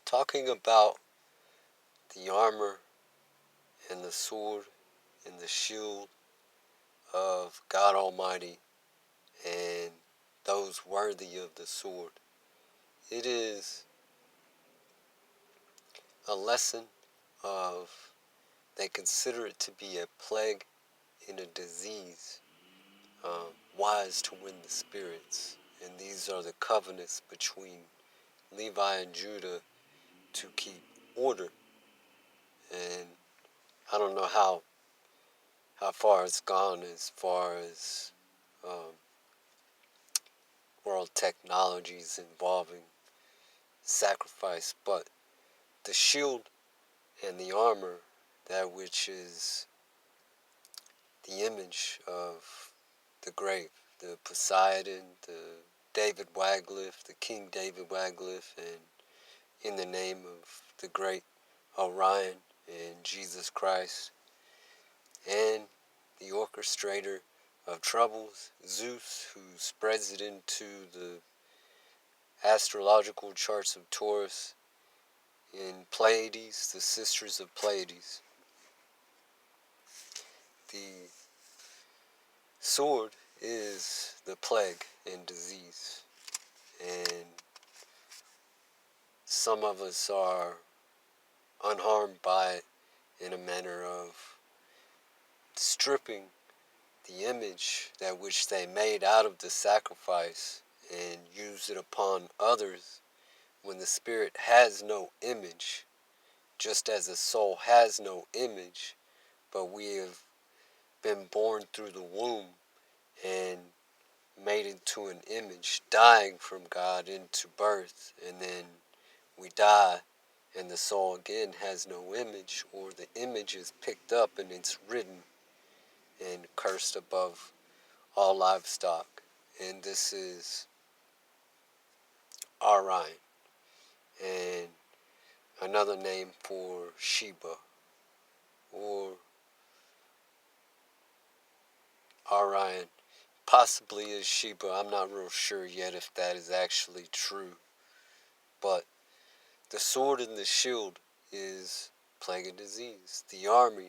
talking about the armor and the sword and the shield of God Almighty and those worthy of the sword. It is a lesson of, they consider it to be a plague and a disease, wise to win the spirits. And these are the covenants between Levi and Judah to keep order. And I don't know how far it's gone as far as world technologies involving sacrifice, but the shield and the armor, that which is the image of the great, the Poseidon, the David Wagliff, the King David Wagliff, and in the name of the great Orion and Jesus Christ, and the orchestrator of troubles, Zeus, who spreads it into the astrological charts of Taurus, in Pleiades, the sisters of Pleiades. The sword is the plague and disease, and some of us are unharmed by it in a manner of stripping the image that which they made out of the sacrifice and use it upon others, when the spirit has no image, just as the soul has no image, but we have been born through the womb and made into an image, dying from God into birth, and then we die and the soul again has no image, or the image is picked up and it's written and cursed above all livestock. And this is Orion, and another name for Sheba, or Orion possibly is Sheba. I'm not real sure yet if that is actually true, but the sword and the shield is plague and disease. The armor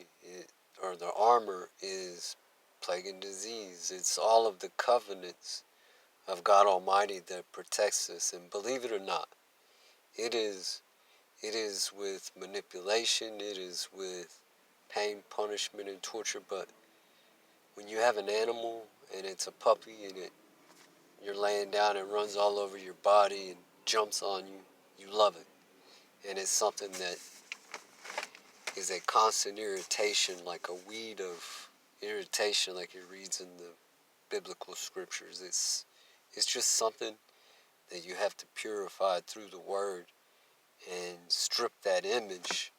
is plague and disease. It's all of the covenants of God Almighty that protects us. And believe it or not, it is with manipulation, it is with pain, punishment, and torture. But when you have an animal and it's a puppy and you're laying down and runs all over your body and jumps on you, you love it. And it's something that is a constant irritation, like a weed of irritation, like it reads in the biblical scriptures. It's just something that you have to purify through the word and strip that image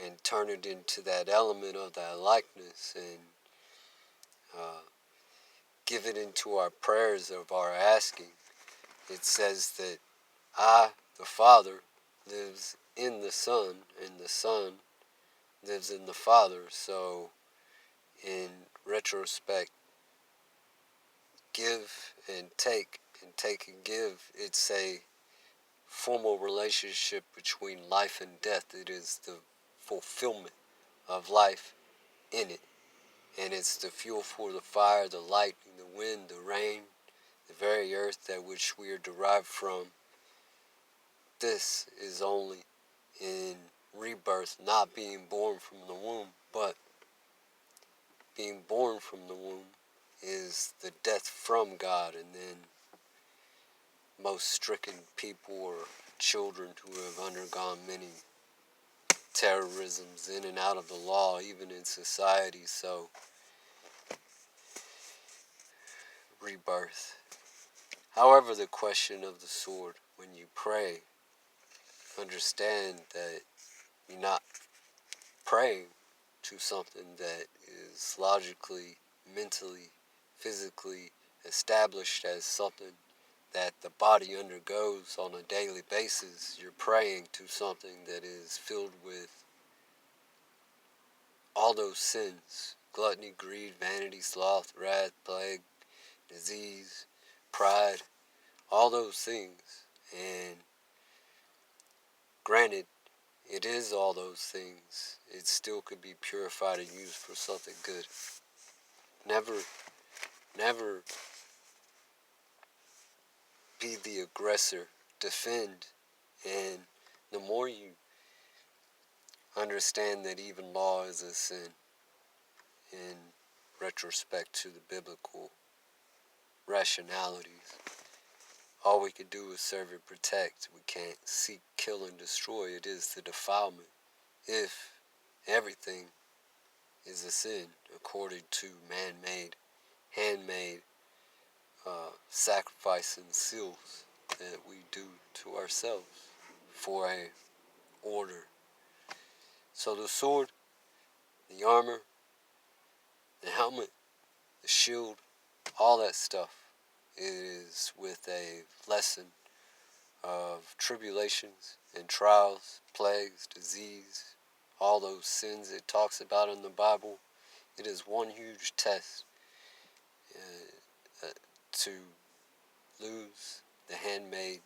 and turn it into that element of that likeness, and give it into our prayers of our asking. It says that I, the Father, lives in the Son, and the Son lives in the Father. So in retrospect, give and take and give, it's a formal relationship between life and death. It is the fulfillment of life in it, and it's the fuel for the fire, the lightning, the wind, the rain, the very earth that which we are derived from. This is only in rebirth, not being born from the womb, but being born from the womb is the death from God. And then most stricken people or children who have undergone many terrorisms in and out of the law, even in society. So rebirth. However, the question of the sword, when you pray, understand that you're not praying to something that is logically, mentally, physically established as something that the body undergoes on a daily basis. You're praying to something that is filled with all those sins: gluttony, greed, vanity, sloth, wrath, plague, disease, pride, all those things. And granted, granted, it is all those things. It still could be purified and used for something good. Never be the aggressor. Defend. And the more you understand that even law is a sin, in retrospect to the biblical rationalities, all we can do is serve and protect. We can't seek, kill, and destroy. It is the defilement. If everything is a sin, according to man-made, handmade sacrifice and seals that we do to ourselves for a order. So the sword, the armor, the helmet, the shield, all that stuff is with a lesson of tribulations and trials, plagues, disease, all those sins it talks about in the Bible. It is one huge test to lose the handmade